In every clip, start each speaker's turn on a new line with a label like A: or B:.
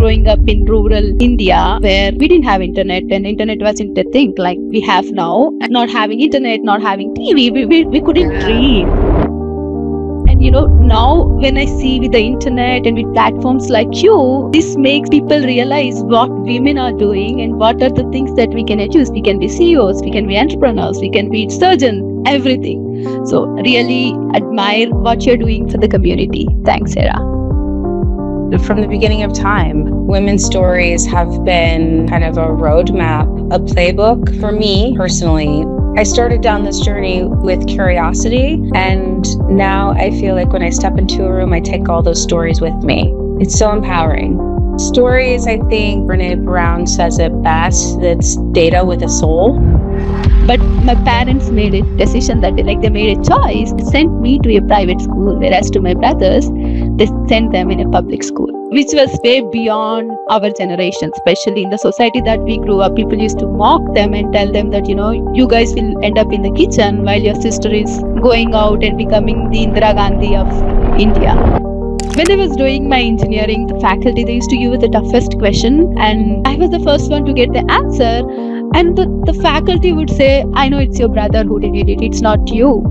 A: growing up in rural India where we didn't have internet and internet wasn't a thing like we have now. And not having internet, not having TV, we couldn't dream. And now when I see with the internet and with platforms like you, this makes people realize what women are doing and what are the things that we can achieve. We can be CEOs, we can be entrepreneurs, we can be surgeons, everything. So really admire what you're doing for the community. Thanks, Sarah.
B: From the beginning of time, women's stories have been kind of a roadmap, a playbook for me personally. I started down this journey with curiosity, and now I feel like when I step into a room, I take all those stories with me. It's so empowering. Stories, I think Brené Brown says it best, that's data with a soul.
A: But my parents made a decision that they made a choice, sent me to a private school, whereas to my brothers, they sent them in a public school, which was way beyond our generation, especially in the society that we grew up. People used to mock them and tell them that, you guys will end up in the kitchen while your sister is going out and becoming the Indira Gandhi of India. When I was doing my engineering, the faculty, they used to give the toughest question, and I was the first one to get the answer. And the faculty would say, I know it's your brother who did it, it's not you.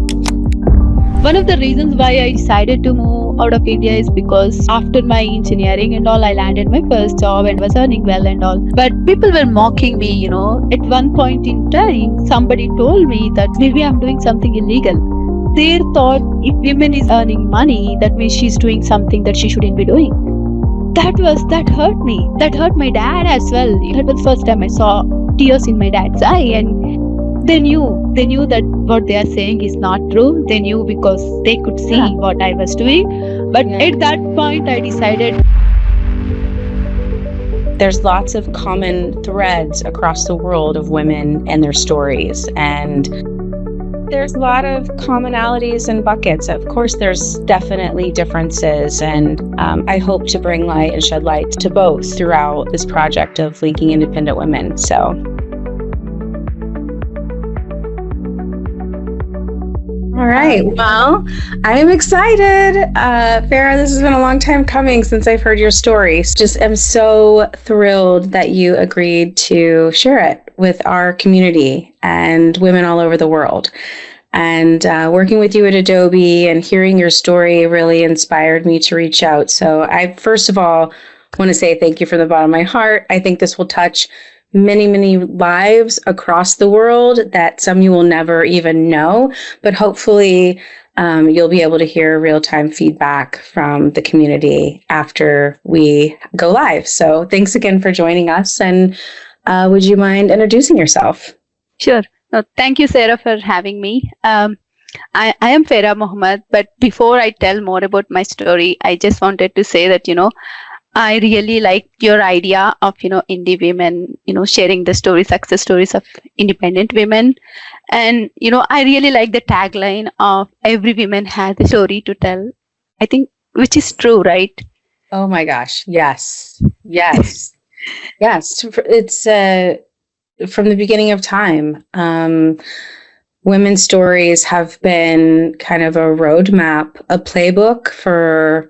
A: One of the reasons why I decided to move out of India is because after my engineering and all, I landed my first job and was earning well and all. But people were mocking me, At one point in time, somebody told me that maybe I'm doing something illegal. They thought if women is earning money, that means she's doing something that she shouldn't be doing. That hurt me. That hurt my dad as well. That was the first time I saw tears in my dad's eye, and they knew that what they are saying is not true. They knew because they could see what I was doing. But at that point, I decided.
B: There's lots of common threads across the world of women and their stories, and there's a lot of commonalities and buckets. Of course, there's definitely differences, and I hope to bring light and shed light to both throughout this project of linking independent women. So. All right. Well, I am excited. Farah, this has been a long time coming since I've heard your story. Just am so thrilled that you agreed to share it with our community and women all over the world. And working with you at Adobe and hearing your story really inspired me to reach out. So I, first of all, want to say thank you from the bottom of my heart. I think this will touch many, many lives across the world that some you will never even know, but hopefully you'll be able to hear real-time feedback from the community after we go live. So thanks again for joining us, and would you mind introducing yourself?
A: Sure. No, thank you, Sarah, for having me. I am Farah Mohammad, but before I tell more about my story, I just wanted to say that, I really like your idea of, indie women, sharing the story, success stories of independent women. And, I really like the tagline of every woman has a story to tell, I think, which is true, right?
B: Oh my gosh. Yes. Yes. Yes. It's from the beginning of time. Women's stories have been kind of a roadmap, a playbook for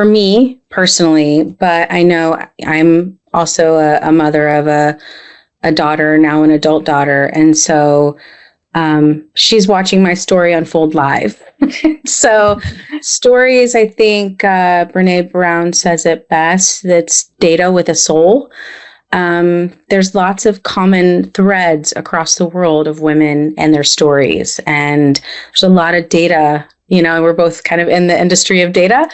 B: me personally, but I know I'm also a mother of a daughter, now an adult daughter. And so she's watching my story unfold live. So stories, I think Brené Brown says it best, that's data with a soul. There's lots of common threads across the world of women and their stories. And there's a lot of data. We're both kind of in the industry of data.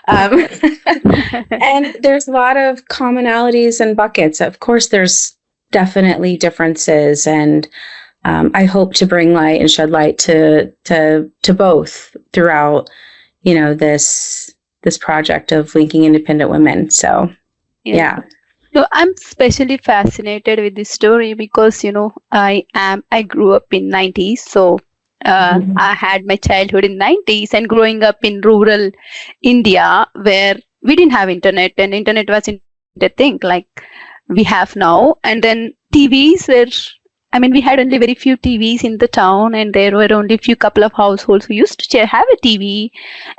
B: And there's a lot of commonalities and buckets. Of course, there's definitely differences. And I hope to bring light and shed light to both throughout, this project of linking independent women. So, yeah.
A: So I'm especially fascinated with this story because, I grew up in 90s. So I had my childhood in 90s and growing up in rural India where we didn't have internet and internet wasn't a thing like we have now. And then TVs were, we had only very few TVs in the town, and there were only few couple of households who used to have a TV.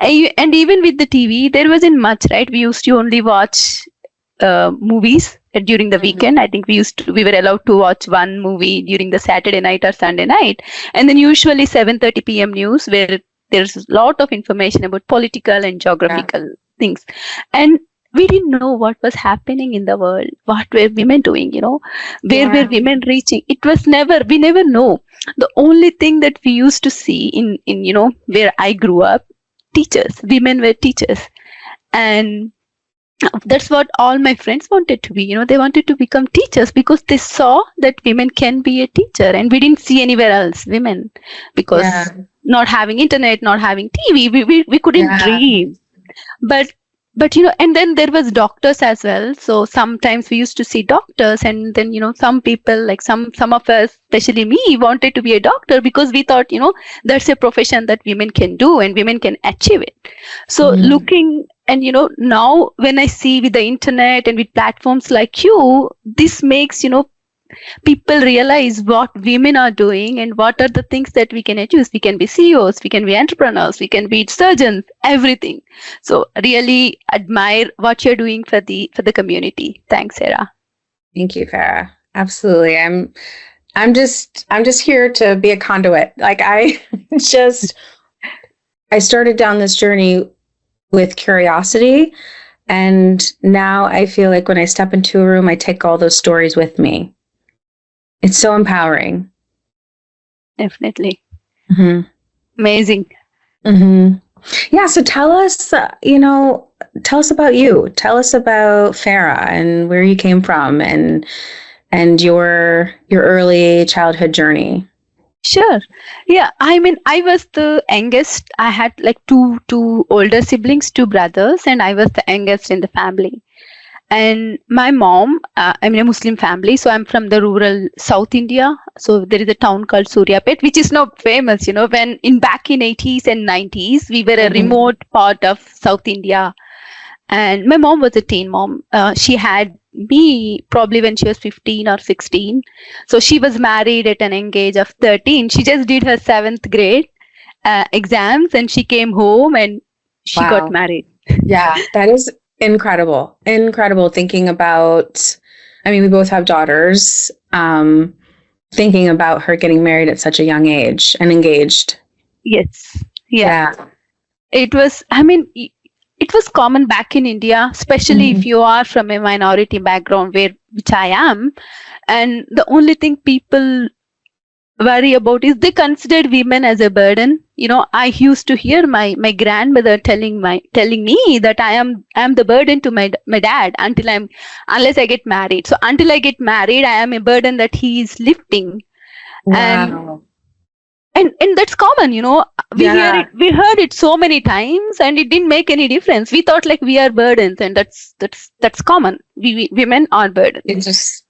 A: And even with the TV, there wasn't much, right? We used to only watch movies during the weekend. I think we were allowed to watch one movie during the Saturday night or Sunday night, and then usually 7:30 p.m. news where there's a lot of information about political and geographical things, and we didn't know what was happening in the world. What were women doing? Where were women reaching? We never know. The only thing that we used to see in where I grew up, teachers, women were teachers, and that's what all my friends wanted to be. They wanted to become teachers because they saw that women can be a teacher, and we didn't see anywhere else women, because not having internet, not having TV, we couldn't dream. But and then there was doctors as well. So sometimes we used to see doctors, and then some people, like some of us, especially me, wanted to be a doctor because we thought that's a profession that women can do and women can achieve it. So looking, and now when I see with the internet and with platforms like you, this makes people realize what women are doing and what are the things that we can achieve. We can be CEOs, we can be entrepreneurs, we can be surgeons, everything. So really admire what you're doing for the community. Thanks, Sarah.
B: Thank you, Farah. Absolutely. I'm just here to be a conduit. Like I started down this journey with curiosity, and now I feel like when I step into a room, I take all those stories with me. It's so empowering.
A: Definitely. Amazing.
B: Yeah. So tell us, tell us about you. Tell us about Farah and where you came from, and your early childhood journey.
A: Sure. Yeah. I mean, I was the youngest. I had like two older siblings, two brothers, and I was the youngest in the family. And my mom, I'm in a Muslim family, so I'm from the rural South India. So there is a town called Suryapet, which is not famous, when back in 80s and 90s, we were a remote part of South India. And my mom was a teen mom. She had me probably when she was 15 or 16. So she was married at an young age of 13. She just did her 7th grade exams, and she came home and she got married.
B: Yeah, that is incredible thinking about, we both have daughters, thinking about her getting married at such a young age and engaged.
A: Yes. Yeah. It was, it was common back in India, especially if you are from a minority background, which I am. And the only thing people worry about is they considered women as a burden. I used to hear my grandmother telling me that I am the burden to my dad unless I get married. So until I get married, I am a burden that he is lifting.
B: Wow.
A: And that's common, we heard it so many times, and it didn't make any difference. We thought like we are burdens, and that's common. We women are burdens.
B: It's just.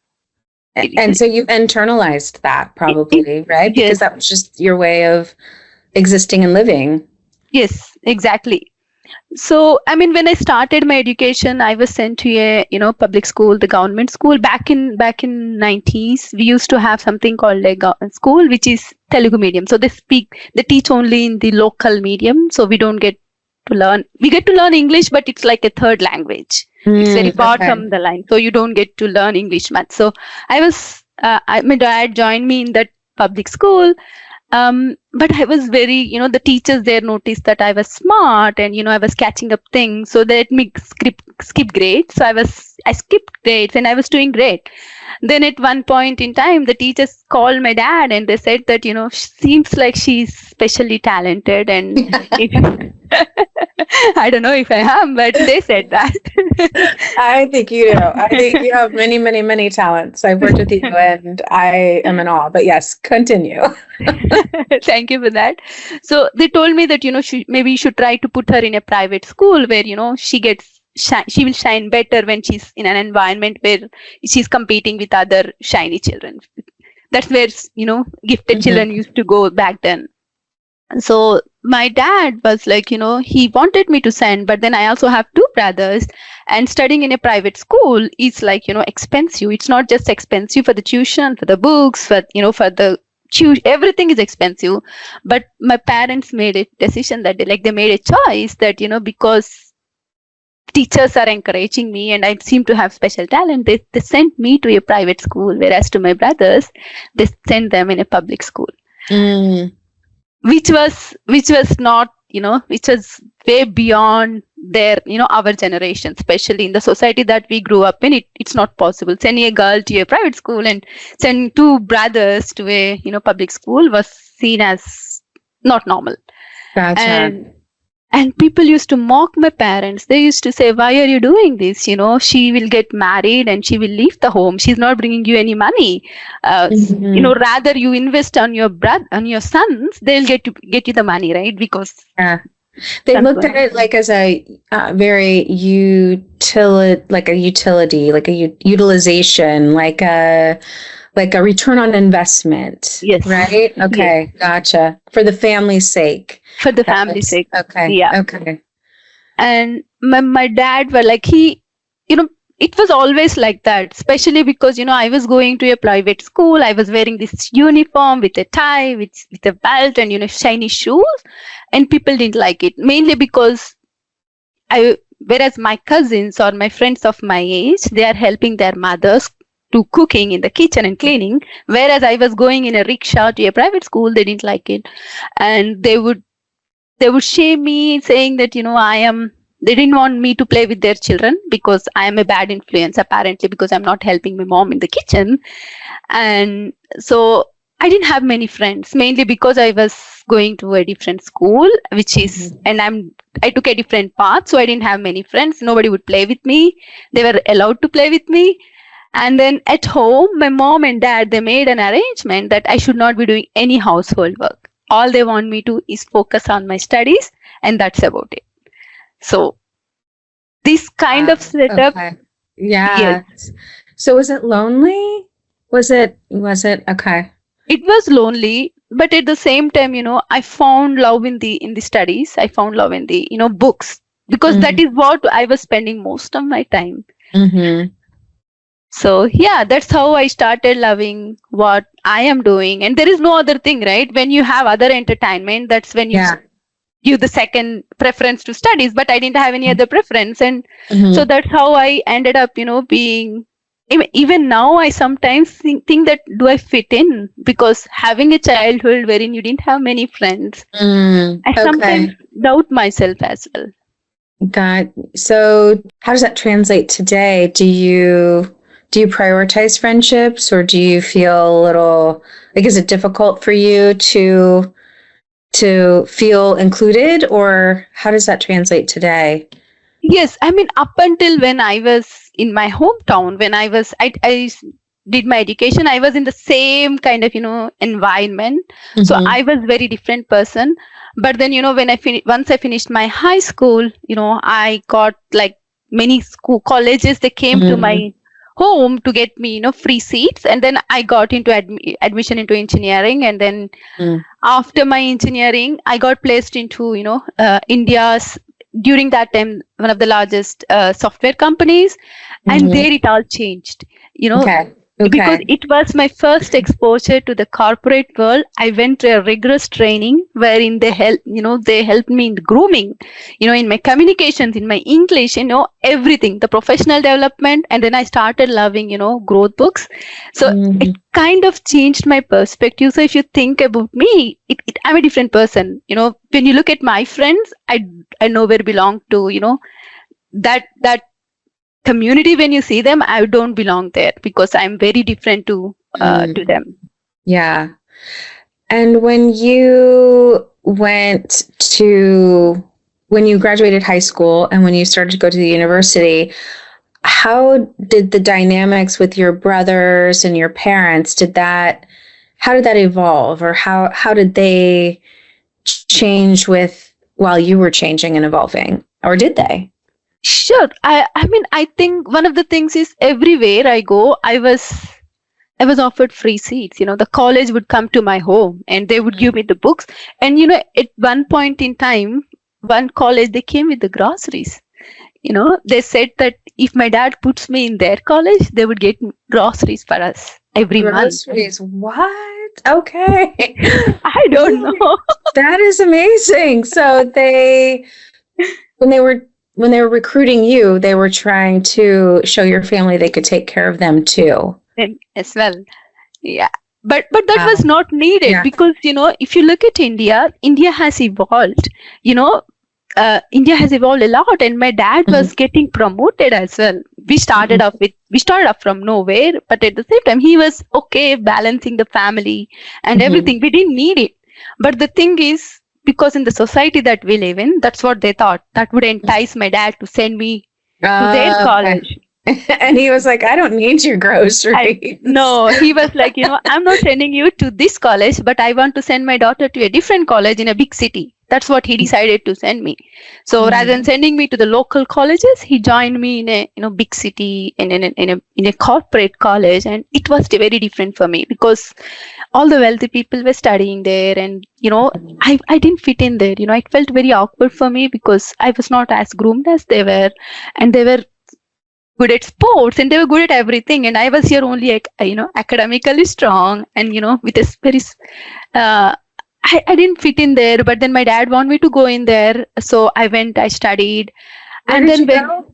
B: And so you internalized that probably, right? Because that was just your way of existing and living.
A: Yes, exactly. So, when I started my education, I was sent to a, public school, the government school. Back in 90s, we used to have something called a school, which is Telugu medium. So they teach only in the local medium. So we don't get to learn. We get to learn English, but it's like a third language. It's very far from the line, so you don't get to learn English much. So my dad joined me in that public school, but I was very, the teachers there noticed that I was smart, and I was catching up things, so they let me skip grades. So I skipped grades, and I was doing great. Then at one point in time, the teachers called my dad, and they said that seems like she's specially talented, and I don't know if I am, but they said that.
B: I think you do. I think you have many, many, many talents. I've worked with you, and I am in awe. But yes, continue.
A: Thank you for that. So they told me that maybe you should try to put her in a private school where she will shine better when she's in an environment where she's competing with other shiny children. That's where gifted children used to go back then. So my dad was like, he wanted me to send, but then I also have two brothers, and studying in a private school is like, expensive. It's not just expensive for the tuition, for the books, for the everything is expensive. But my parents made a decision that they made a choice that, because teachers are encouraging me and I seem to have special talent, they sent me to a private school, whereas to my brothers, they sent them in a public school.
B: Mm.
A: Which was not, which was way beyond their, our generation, especially in the society that we grew up in. It's not possible. Sending a girl to a private school and sending two brothers to a, public school was seen as not normal.
B: Gotcha.
A: And people used to mock my parents. They used to say, why are you doing this? She will get married and she will leave the home. She's not bringing you any money. Rather you invest on your sons, they'll get you the money, right? Because
B: they looked at it like as a very utility, like a utilization, like a return on investment.
A: Yes.
B: Right? Okay. Yes. Gotcha. For the family's sake.
A: For the family's sake.
B: Okay.
A: Yeah.
B: Okay.
A: And my dad were like, it was always like that, especially because, I was going to a private school. I was wearing this uniform with a tie, with a belt and, shiny shoes. And people didn't like it, mainly because whereas my cousins or my friends of my age, they are helping their mothers to cooking in the kitchen and cleaning, whereas I was going in a rickshaw to a private school. They didn't like it, and they would shame me, saying that they didn't want me to play with their children because I am a bad influence, apparently, because I'm not helping my mom in the kitchen. And so I didn't have many friends, mainly because I was going to a different school, which is, and I took a different path, so I didn't have many friends. Nobody would play with me. They were allowed to play with me. And then at home, my mom and dad, they made an arrangement that I should not be doing any household work. All they want me to is focus on my studies, and that's about it. So this kind of setup.
B: Okay. Yeah. Yes. So was it lonely? Was it okay?
A: It was lonely, but at the same time, I found love in the studies. I found love in the, books, because that is what I was spending most of my time.
B: Mm-hmm.
A: So yeah, that's how I started loving what I am doing. And there is no other thing, right? When you have other entertainment, that's when you give the second preference to studies. But I didn't have any other preference. And so that's how I ended up, being, even now I sometimes think that, do I fit in? Because having a childhood wherein you didn't have many friends, I sometimes doubt myself as well.
B: So how does that translate today? Do you prioritize friendships, or do you feel a little like, is it difficult for you to feel included, or how does that translate today?
A: Yes, I mean, up until when I was in my hometown, when I did my education, I was in the same kind of, environment. So I was very different person. But then, when once I finished my high school, I got like many colleges, they came to my home to get me, free seats. And then I got into admission into engineering. And then after my engineering, I got placed into, India's, during that time, one of the largest software companies. And there it all changed, because it was my first exposure to the corporate world. I went to a rigorous training wherein they helped me in the grooming, in my communications, in my English, everything, the professional development. And then I started loving, growth books. So it kind of changed my perspective. So if you think about me, I'm a different person. When you look at my friends, I nowhere belong to, that community. When you see them, I don't belong there because I'm very different to them.
B: Yeah. And when you graduated high school and when you started to go to the university, how did the dynamics with your brothers and your parents, how did that evolve, or how did they change while you were changing and evolving, or did they?
A: Sure. I mean, I think one of the things is, everywhere I go, I was offered free seats. The college would come to my home and they would give me the books. And, at one point in time, one college, they came with the groceries. They said that if my dad puts me in their college, they would get groceries for us every month.
B: Groceries? What? Okay.
A: I don't know.
B: That is amazing. So when they were when they were recruiting you, they were trying to show your family they could take care of them too.
A: And as well. Yeah. But that
B: Wow.
A: was not needed
B: Yeah.
A: because, if you look at India has evolved. India has evolved a lot, and my dad was getting promoted as well. We started off from nowhere, but at the same time, he was okay balancing the family and everything. We didn't need it. But the thing is, because in the society that we live in, that's what they thought. That would entice my dad to send me to their college.
B: And he was like, I don't need your groceries.
A: No, he was like, I'm not sending you to this college, but I want to send my daughter to a different college in a big city. That's what he decided to send me. So rather than sending me to the local colleges, he joined me in a big city in a corporate college, and it was very different for me because all the wealthy people were studying there, and I didn't fit in there. It felt very awkward for me because I was not as groomed as they were, and they were good at sports and they were good at everything, and I was here only academically strong and with a very I didn't fit in there. But then my dad wanted me to go in there, so I went, I studied.
B: Where did you go?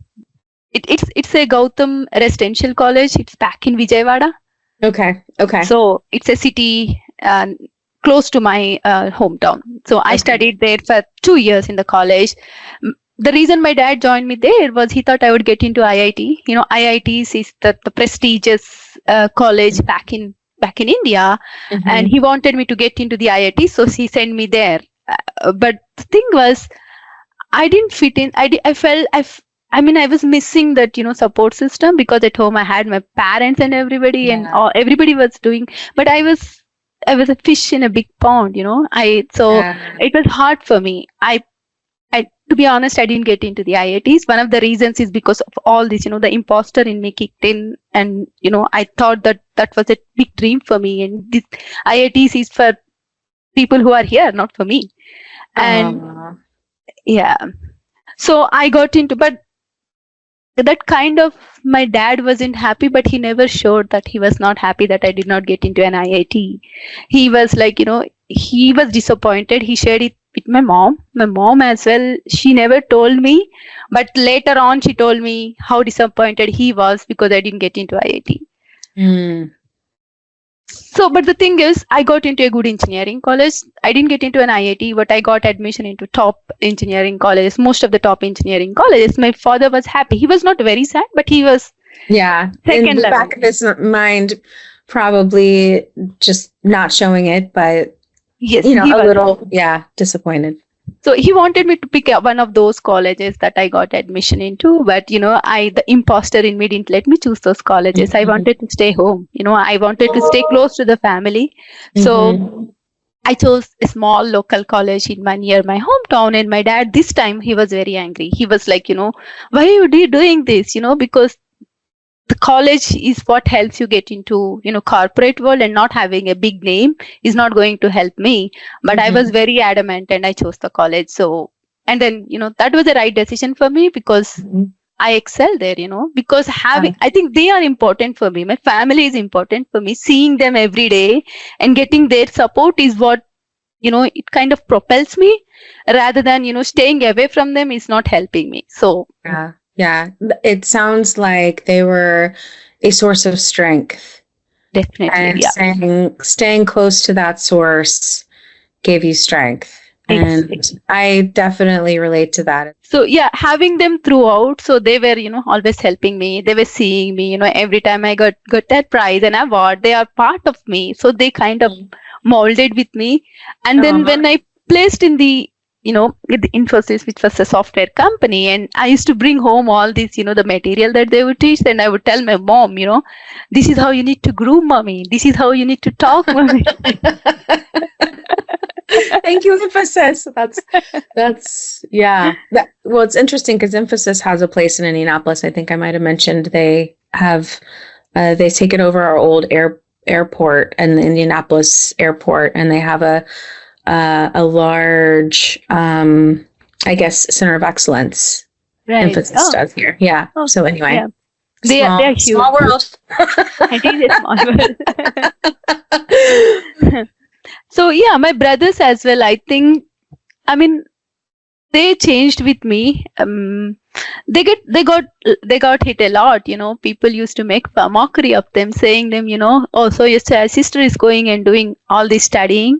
A: It's a Gautam residential college. It's back in Vijayawada.
B: Okay.
A: So it's a city close to my hometown. So I studied there for 2 years in the college. The reason my dad joined me there was he thought I would get into IIT. IITs is the prestigious college back in India, and he wanted me to get into the IIT, so he sent me there. But the thing was, I didn't fit in. I felt I was missing that support system, because at home I had my parents and everybody, and everybody was doing, but I was a fish in a big pond. It was hard for me. To be honest, I didn't get into the IITs. One of the reasons is because of all this, the imposter in me kicked in, and I thought that was a big dream for me, and this IITs is for people who are here, not for me. And so I got into, but that kind of, my dad wasn't happy, but he never showed that he was not happy that I did not get into an IIT. He was like, he was disappointed. He shared it with my mom as well. She never told me, but later on she told me how disappointed he was because I didn't get into IIT. So, but the thing is, I got into a good engineering college. I didn't get into an IIT, but I got admission into top engineering colleges, most of the top engineering colleges. My father was happy. He was not very sad, but he was
B: in the back of his mind, probably just not showing it, but
A: yes,
B: a little, disappointed.
A: So he wanted me to pick one of those colleges that I got admission into, but the imposter in me didn't let me choose those colleges. I wanted to stay home. I wanted to stay close to the family. So I chose a small local college near my hometown, and my dad, this time, he was very angry. He was like, why are you doing this? Because the college is what helps you get into, corporate world, and not having a big name is not going to help me. But I was very adamant, and I chose the college. So, and then, that was the right decision for me, because I excel there, because I think they are important for me. My family is important for me. Seeing them every day and getting their support is what, it kind of propels me, rather than, staying away from them is not helping me. So,
B: yeah, it sounds like they were a source of strength.
A: Definitely.
B: And staying close to that source gave you strength. And I definitely relate to that.
A: So having them throughout, so they were, always helping me. They were seeing me, every time I got that prize and award, they are part of me. So they kind of molded with me. And then when I placed in the with the Infosys, which was a software company, and I used to bring home all this, the material that they would teach, and I would tell my mom, this is how you need to groom mommy. This is how you need to talk, mommy.
B: Thank you, Infosys. That's well, it's interesting because Infosys has a place in Indianapolis. I think I might have mentioned they have, they've taken over our old airport and the Indianapolis airport, and they have a large, I guess, center of excellence.
A: Right.
B: Infosys does here. Yeah. So anyway,
A: they're huge.
B: Small world.
A: It is a small world. So my brothers as well, I think, they changed with me. they got hit a lot. People used to make mockery of them, saying them, oh, so your sister is going and doing all this studying.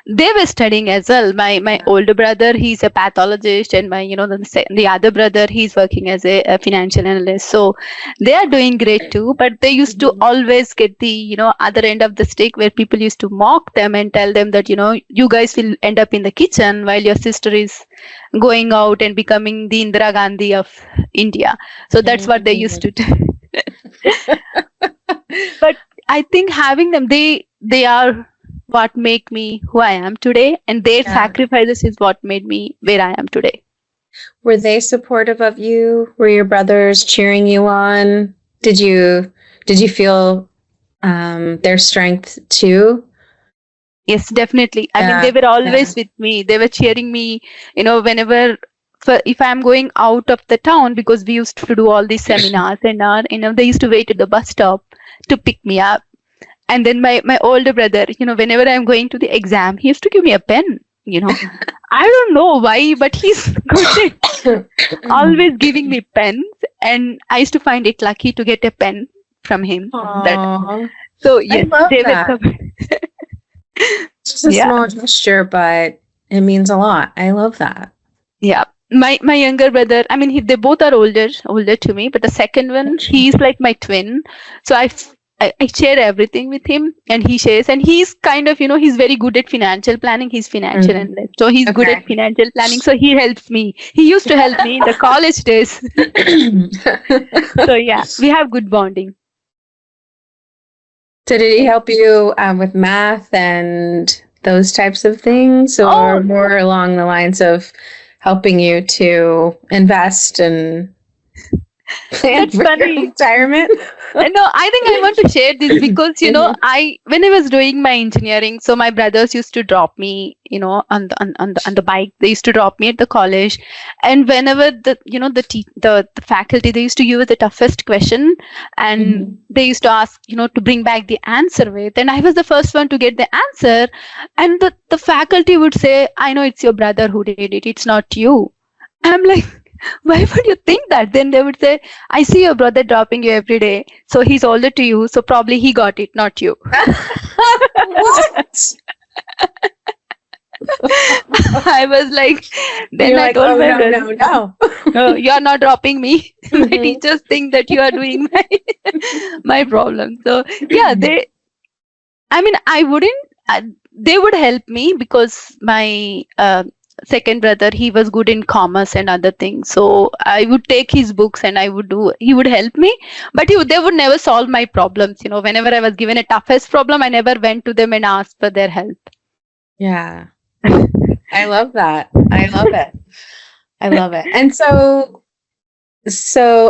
A: They were studying as well. My older brother, he's a pathologist, and my the other brother, he's working as a financial analyst. So they are doing great too, but they used to always get the other end of the stick, where people used to mock them and tell them that you guys will end up in the kitchen while your sister is going out and becoming the Indira Gandhi of India. So that's what they used to do. But I think having them, they are what make me who I am today, and their sacrifices is what made me where I am today.
B: Were they supportive of you? Were your brothers cheering you on? Did you feel their strength too?
A: Yes, definitely. I mean, they were always with me. They were cheering me, whenever, if I'm going out of the town, because we used to do all these seminars, and they used to wait at the bus stop to pick me up. And then my older brother, whenever I'm going to the exam, he used to give me a pen. I don't know why, but he's good at always giving me pens, and I used to find it lucky to get a pen from him. So yes, they were.
B: It's just a small gesture, but it means a lot. I love that.
A: Yeah. My younger brother, I mean, they both are older to me, but the second one, he's like my twin. So I share everything with him, and he shares, and he's kind of, he's very good at financial planning. He's financial analyst. So he's good at financial planning. So he helps me. He used to help me in the college days. So yeah, we have good bonding.
B: So did he help you with math and those types of things, or more along the lines of helping you to invest and plan for your retirement?
A: No, I think I want to share this because, when I was doing my engineering, so my brothers used to drop me, on the bike. They used to drop me at the college, and whenever the faculty, they used to give us the toughest question, and they used to ask, to bring back the answer with, and I was the first one to get the answer, and the faculty would say, I know it's your brother who did it, it's not you. I'm like, why would you think that? Then they would say, I see your brother dropping you every day, so he's older to you, so probably he got it, not you.
B: What?
A: I was like, then
B: You're
A: I
B: like,
A: told my brother, no, you're not dropping me. My teachers think that you are doing my problem. So yeah, they would help me because my second brother, he was good in commerce and other things, so I would take his books and he would help me, but they would never solve my problems. Whenever I was given a toughest problem, I never went to them and asked for their help.
B: Yeah. I love that. I love it. And so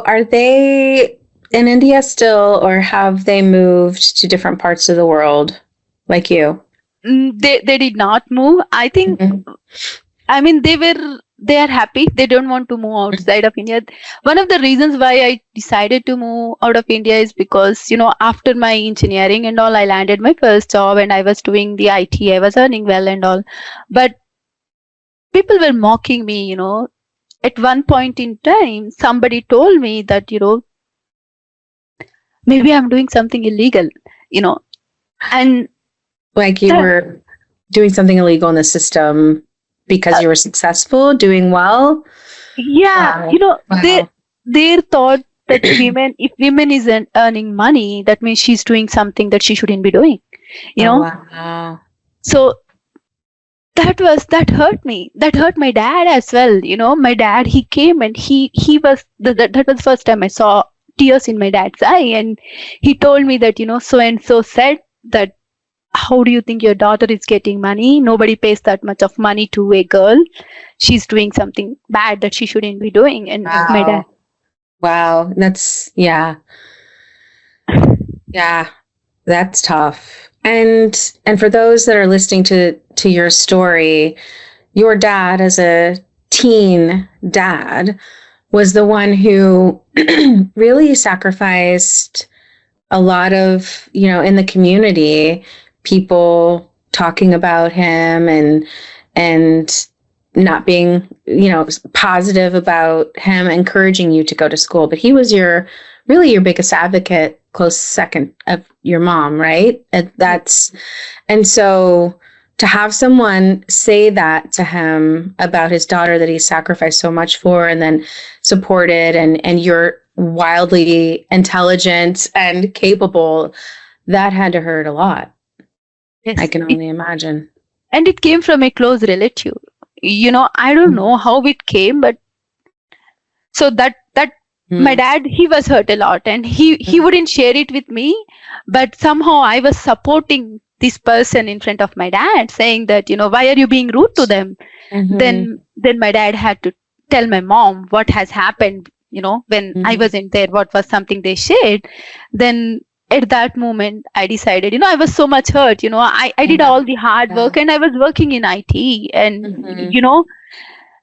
B: are they in India still, or have they moved to different parts of the world like you?
A: They did not move. I think I mean, they are happy. They don't want to move outside of India. One of the reasons why I decided to move out of India is because, after my engineering and all, I landed my first job and I was doing the IT. I was earning well and all. But people were mocking me, At one point in time, somebody told me that, maybe I'm doing something illegal, and
B: like you were doing something illegal in the system because you were successful, doing well.
A: Yeah. They thought that if women isn't earning money, that means she's doing something that she shouldn't be doing,
B: Wow.
A: So that hurt me. That hurt my dad as well. My dad, he came and he was, that was the first time I saw tears in my dad's eye. And he told me that, so and so said that, how do you think your daughter is getting money? Nobody pays that much of money to a girl. She's doing something bad that she shouldn't be doing. And my dad.
B: Wow. That's, yeah. Yeah. That's tough. And for those that are listening to your story, your dad, as a teen dad, was the one who really sacrificed a lot of, in the community, people talking about him and not being, positive about him encouraging you to go to school, but he was really your biggest advocate, close second of your mom, right? And so to have someone say that to him about his daughter that he sacrificed so much for, and then supported, and you're wildly intelligent and capable, that had to hurt a lot.
A: Yes,
B: I can only imagine.
A: And it came from a close relative. I don't know how it came, but so that my dad, he was hurt a lot, and he wouldn't share it with me, but somehow I was supporting this person in front of my dad, saying that, why are you being rude to them? Then my dad had to tell my mom what has happened, when I wasn't there, what was something they shared. Then at that moment, I decided, I was so much hurt, I did all the hard work, and I was working in IT, and,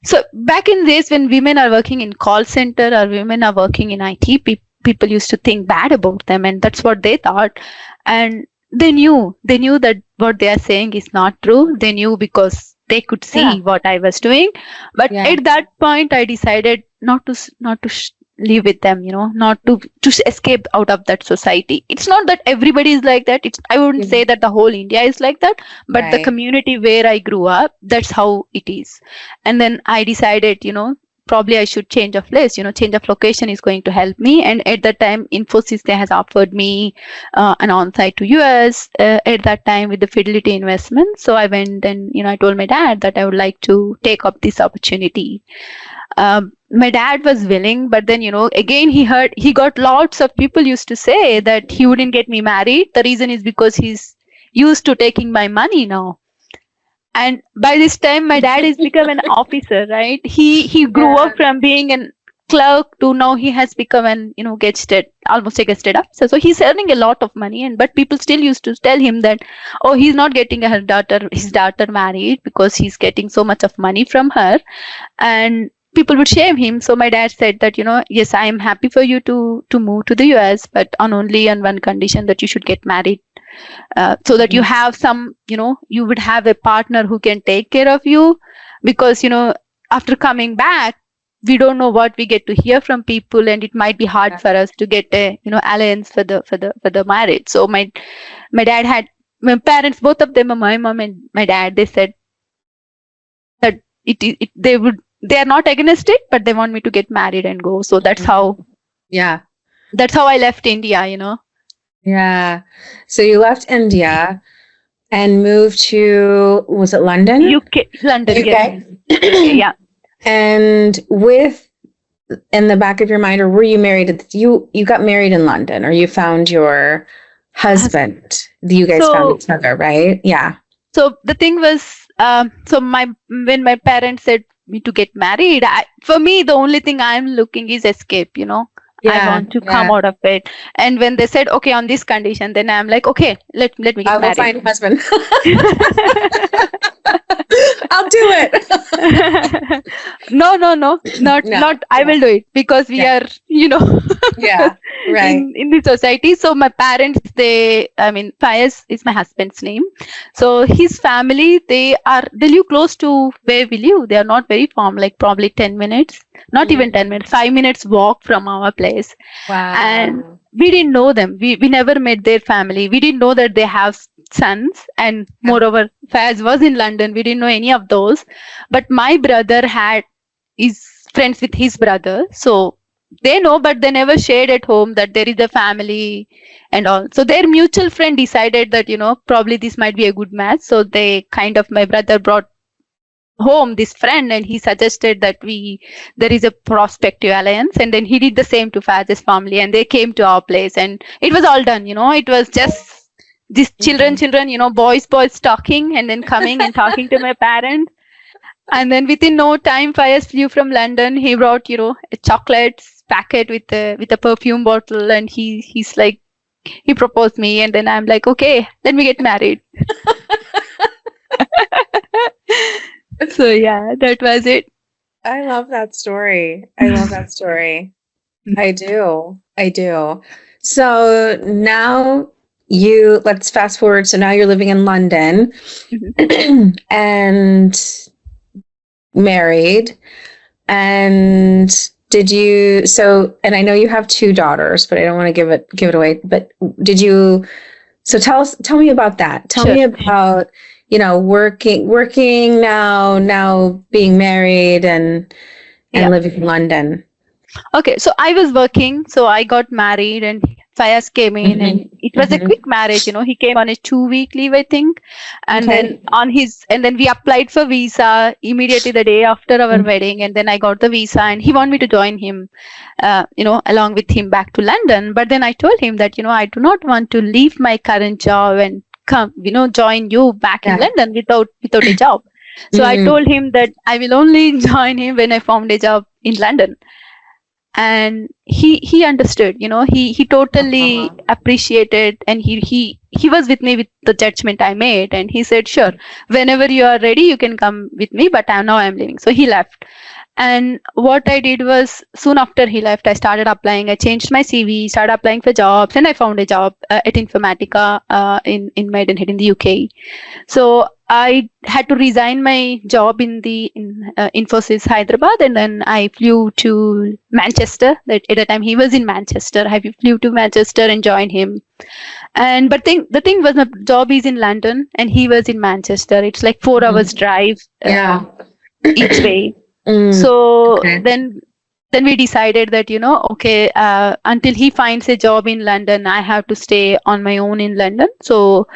A: so back in days when women are working in call center or women are working in IT, people used to think bad about them, and that's what they thought. And they knew that what they are saying is not true. They knew because they could see what I was doing. But at that point, I decided not to live with them, not to escape out of that society. It's not that everybody is like that. I wouldn't say that the whole India is like that, but the community where I grew up, that's how it is. And then I decided, probably I should change of place, change of location is going to help me. And at that time, Infosys, they has offered me an on-site to US at that time with the Fidelity investment. So I went and, I told my dad that I would like to take up this opportunity. My dad was willing, but then, again, he got lots of people used to say that he wouldn't get me married. The reason is because he's used to taking my money now. And by this time, my dad has become an officer, right? He grew up from being a clerk to now he has become an, almost a guested officer. So he's earning a lot of money, but people still used to tell him that, oh, he's not getting his daughter married because he's getting so much of money from her. And people would shame him. So my dad said that, yes, I am happy for you to move to the US, but only on one condition, that you should get married. So that you have some, you would have a partner who can take care of you, because, after coming back, we don't know what we get to hear from people, and it might be hard for us to get a, alliance for the marriage. So my dad had, my parents, both of them, my mom and my dad, they said that they are not against it, but they want me to get married and go. So that's how I left India,
B: Yeah. So you left India and moved to, was it London?
A: London.
B: UK.
A: Yeah.
B: And in the back of your mind, or were you married? You got married in London, or you found your husband? You guys found each other, right? Yeah.
A: So the thing was, when my parents said me to get married, for me, the only thing I'm looking is escape, I want to come out of it. And when they said, okay, on this condition, then I'm like, okay, let me get married.
B: I will find a husband. I'll do it.
A: No, not. I will do it, because we are,
B: right.
A: in the society. So my parents, Faiz is my husband's name. So his family, they live close to where we live. They are not very far, like probably 10 minutes, not even 10 minutes, 5 minutes walk from our place.
B: Wow.
A: And we didn't know them. We never met their family. We didn't know that they have sons. And moreover, Faiz was in London. We didn't know any of those. But my brother is friends with his brother. So they know, but they never shared at home that there is a family and all. So their mutual friend decided that, probably this might be a good match. So my brother brought home this friend, and he suggested that there is a prospective alliance. And then he did the same to Faz's family, and they came to our place, and it was all done. It was just these children, boys talking, and then coming and talking to my parents. And then within no time, Faiz flew from London. He brought, a chocolate packet with a perfume bottle, and he's like, he proposed me, and then I'm like, okay, let me get married. So yeah, that was it.
B: I love that story. I do. So now let's fast forward. So now you're living in London, and married. And did you, so, and I know you have two daughters, but I don't want to give it away, but did you, so tell me about that. Tell
A: Sure.
B: me about, working now being married and
A: Yeah.
B: living in London.
A: Okay, so I was working, so I got married, and Fayaz came in, and it was a quick marriage. He came on a 2-week leave, I think, and
B: Okay.
A: then we applied for visa immediately the day after our wedding, and then I got the visa, and he wanted me to join him, along with him back to London. But then I told him that I do not want to leave my current job and come, join you back in London without a job. So I told him that I will only join him when I found a job in London. And he understood. He totally appreciated, and he was with me with the judgment I made, and he said, sure, whenever you are ready you can come with me, but now I'm leaving. So he left. And what I did was, soon after he left, I started applying. I changed my CV, started applying for jobs, and I found a job at Informatica in Maidenhead in the UK. So I had to resign my job in Infosys Hyderabad, and then I flew to Manchester. At the time he was in Manchester, I flew to Manchester and joined him. But the thing was, my job is in London and he was in Manchester. It's like 4 hours drive each way. So then we decided that, okay, until he finds a job in London, I have to stay on my own in London. So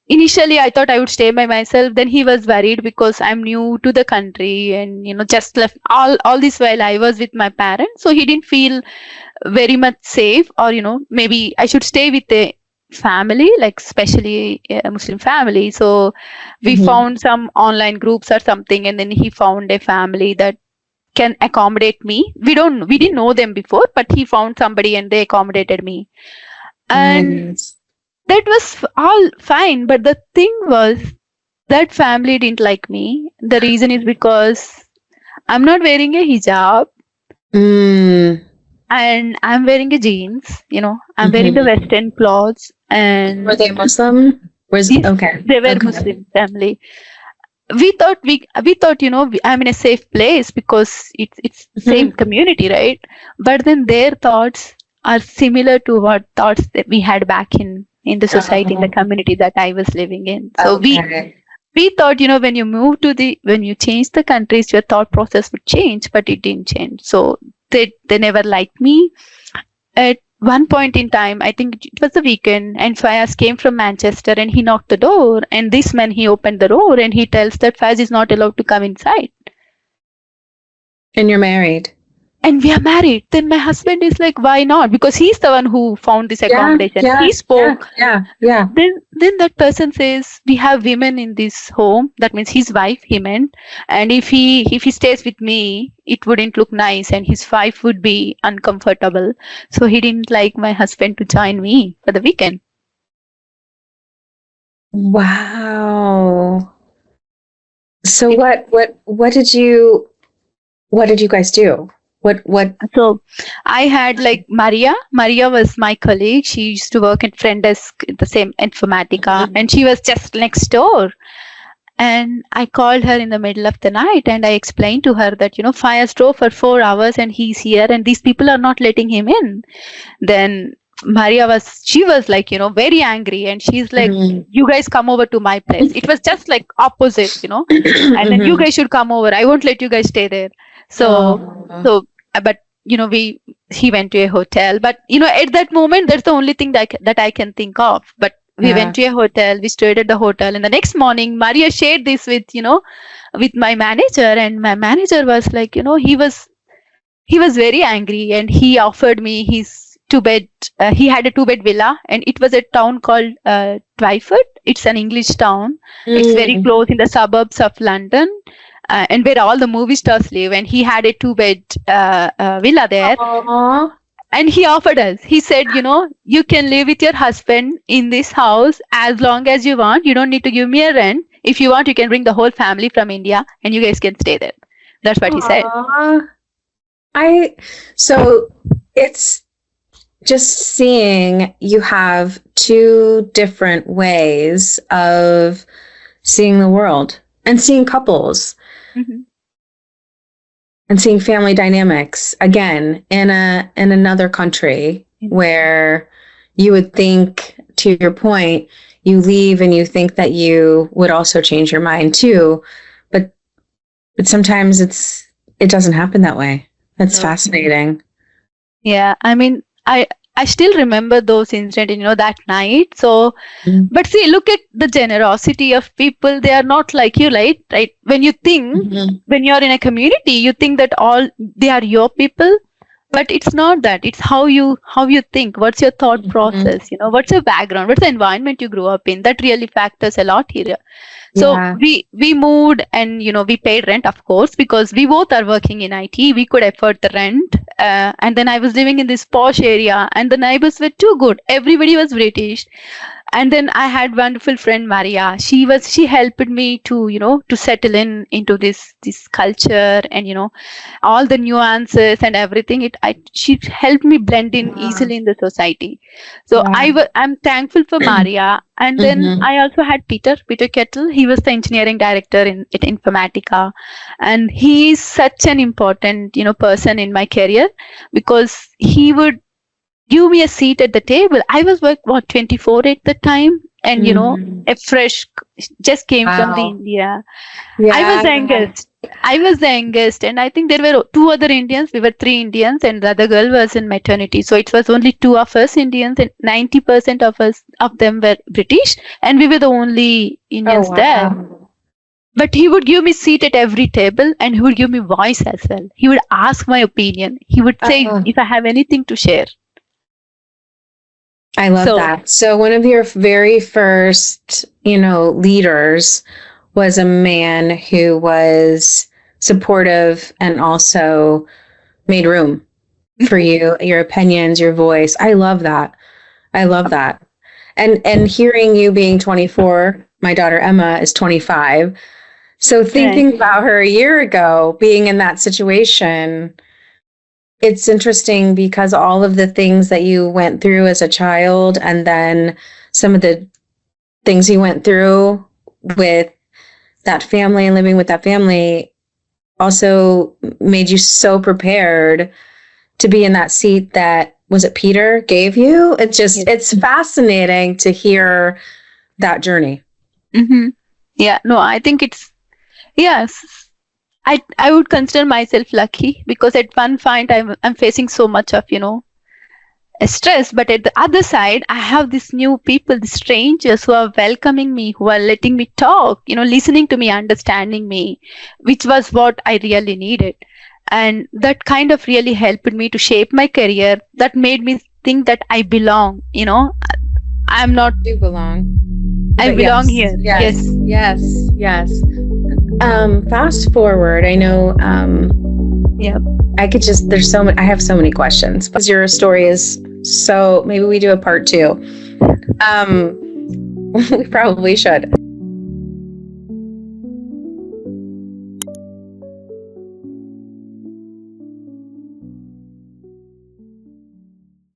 A: initially I thought I would stay by myself. Then he was worried because I'm new to the country, and, just left all this while I was with my parents. So he didn't feel very much safe, or, maybe I should stay with a family, like especially a Muslim family. So we found some online groups or something, and then he found a family that can accommodate me. We didn't know them before, but he found somebody and they accommodated me. And that was all fine. But the thing was, that family didn't like me. The reason is because I'm not wearing a hijab. And I'm wearing a jeans, I'm wearing the Western clothes. And
B: were they Muslim? Okay.
A: They were Muslim family. We thought, I'm in a safe place because it's same community, right? But then their thoughts are similar to what thoughts that we had back in the society, in the community that I was living in. So we thought, when you change the countries, your thought process would change, but it didn't change. So they never liked me. At one point in time, I think it was the weekend, and Fayaz came from Manchester and he knocked the door, and this man, he opened the door and he tells that Fayaz is not allowed to come inside.
B: And you're married.
A: And we are married. Then my husband is like, why not? Because he's the one who found this accommodation. He spoke.
B: Yeah.
A: Then that person says, we have women in this home. That means his wife, he meant. And if he stays with me, it wouldn't look nice, and his wife would be uncomfortable. So he didn't like my husband to join me for the weekend.
B: Wow. So what did you guys do? What?
A: So I had Maria. Maria was my colleague. She used to work at front desk in the same Informatica, and she was just next door. And I called her in the middle of the night, and I explained to her that, Fayaz drove for 4 hours and he's here, and these people are not letting him in. Then Maria was very angry, and she's like, you guys come over to my place. It was just like opposite, and then you guys should come over. I won't let you guys stay there. But he went to a hotel. But at that moment, that's the only thing that I can think of. But we went to a hotel. We stayed at the hotel, and the next morning, Maria shared this with my manager, and my manager was like, he was very angry, and he offered me his 2-bed. He had a 2-bed villa, and it was a town called Twyford. It's an English town. It's very close in the suburbs of London. And where all the movie stars live, and he had a 2-bed villa there.
B: Aww.
A: And he offered us. He said, you can live with your husband in this house as long as you want. You don't need to give me a rent. If you want, you can bring the whole family from India, and you guys can stay there. That's what he said.
B: So it's just seeing you have two different ways of seeing the world and seeing couples.
A: Mhm.
B: and seeing family dynamics again in another country where you would think, to your point, you leave and you think that you would also change your mind too, but sometimes it doesn't happen that way. That's
A: No.
B: fascinating.
A: Yeah, I mean, I still remember those incidents, that night. So, but see, look at the generosity of people. They are not like you, right? Right? When you think, when you're in a community, you think that all they are your people, but it's not that. It's how you think. What's your thought process? What's your background? What's the environment you grew up in? That really factors a lot here. So
B: Yeah.
A: we moved, and we paid rent, of course, because we both are working in IT. We could afford the rent, and then I was living in this posh area, and the neighbors were too good. Everybody was British. And then I had wonderful friend Maria. She helped me to to settle into this culture, and all the nuances and everything. She helped me blend in easily in the society. So I'm thankful for Maria. And then I also had Peter Kettle. He was the engineering director at Informatica, and he is such an important person in my career, because he would give me a seat at the table. I was 24 at the time, and a fresh just came from the India.
B: Yeah.
A: I was the youngest, and I think there were 2 other Indians. We were 3 Indians, and the other girl was in maternity. So it was only 2 of us Indians, and 90% of them were British, and we were the only Indians there. But he would give me seat at every table, and he would give me voice as well. He would ask my opinion. He would say if I have anything to share.
B: I love that. So one of your very first, leaders was a man who was supportive and also made room for you, your opinions, your voice. I love that. And hearing you being 24, my daughter Emma is 25. So thinking about her a year ago, being in that situation, it's interesting because all of the things that you went through as a child, and then some of the things you went through with that family and living with that family also made you so prepared to be in that seat that, was it Peter gave you? It's fascinating to hear that journey.
A: Mm-hmm. Yeah, no, I think yes. I would consider myself lucky, because at one point I'm facing so much of a stress, but at the other side I have these new people, these strangers who are welcoming me, who are letting me talk, listening to me, understanding me, which was what I really needed, and that kind of really helped me to shape my career. That made me think that I belong. I'm not.
B: You belong.
A: I belong here.
B: Yes. Fast forward, I know, I have so many questions, because your story is maybe we do a part 2. We probably should.